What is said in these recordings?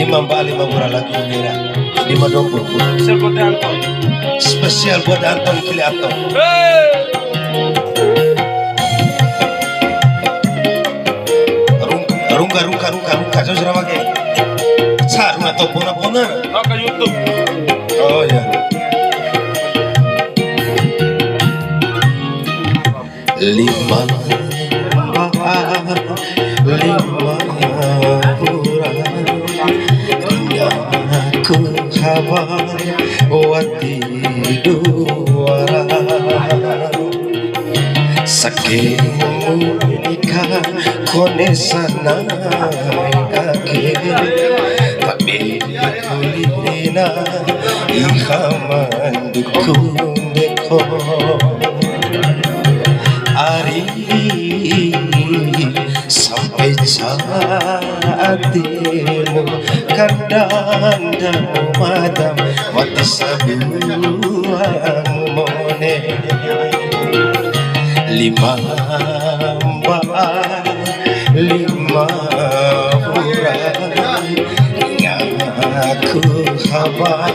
5 Mbak 5 murah lagi merah 5 dompur Spesial buat Anton. spesial buat Anton Kilianto. Rungka jauh serama ke sarung atau pona Oh, ke YouTube. oh ya lima aku kabar wati duara saking menikah kone sana kake tapi kulina ihaman dukun deko hari sampai saatimu kadang dan madam mati sabuang mone 5 Mbak 5 murah ngaku kabar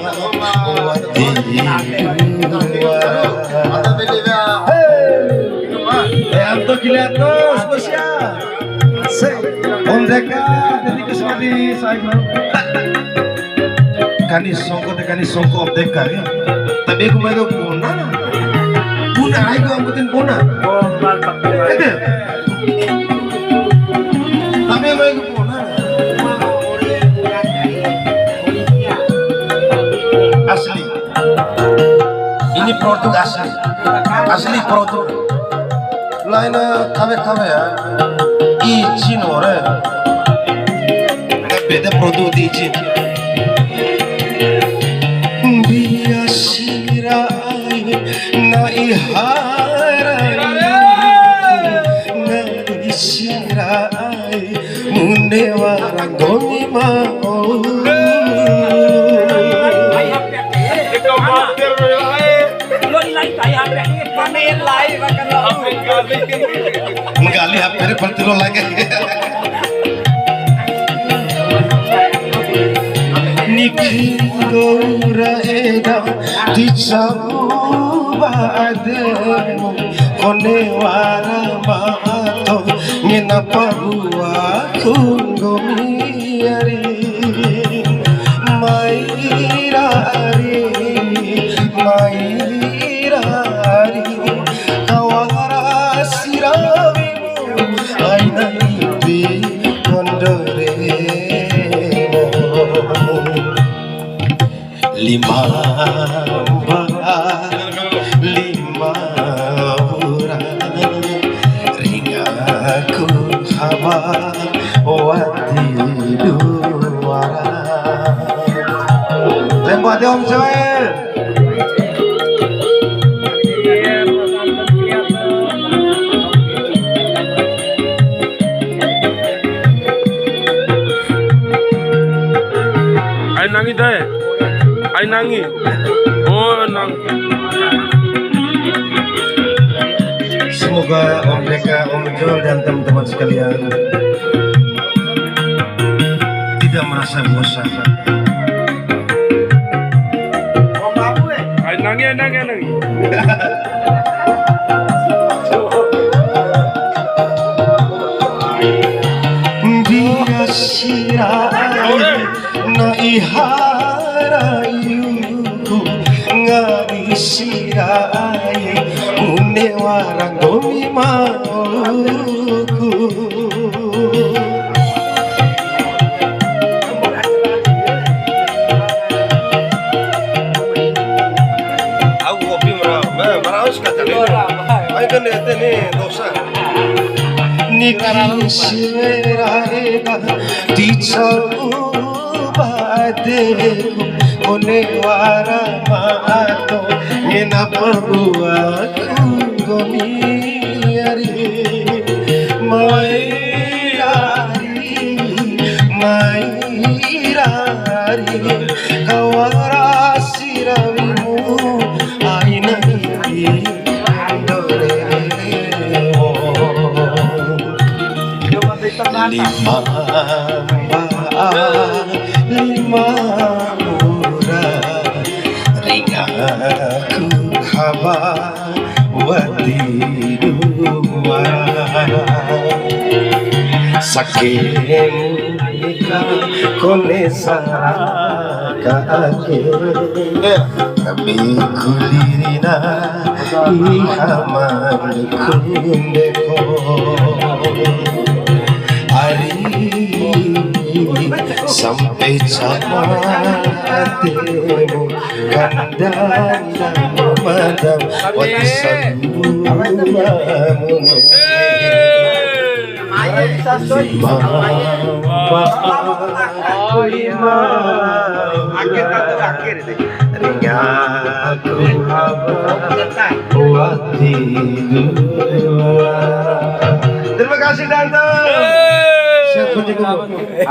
wati Anton Kilianto spesial. Om Deka jadi kesemati saya. Kani songko Om Deka ya. Tapi aku mau puna. Puna aku ambutin puna. Oh, mantap. Tapi mau aku puna. Asli. Ini produk asli. Asli produk. lain kabe ya izin orang beda produk izin biasirai na iharai na isirai munde warang gomi mau Menggali HP bertelur lagi. Niki gora eda dicoba ademu kone wara mato ngenapa buaku gomiari mairari kawara sirawimu aina ibi kondoremo 5 Mbak 5 murah ringaku kabar wati duara tembak dia Om Joel. Ay nangi deh. Ay nangi. Oh, nang. Semoga Om Deka, Om Joel dan teman-teman sekalian tidak merasa bosan. Ay nangi. Dia sirai na iharayu ngari sirai une warang gomi mauku aku kopi merah sekali ayo kan ini dosa Niki sirarega dicoba ademu kone wara mato ngenapa buaku gomiari mairari kawara sirawimu aina ibi lima murah ringaku kabar wati dua saking kone saraka kami kulirina ihaman kundeko hari sampai capatemu kandang madam Terima kasih Dante. Siapa juga?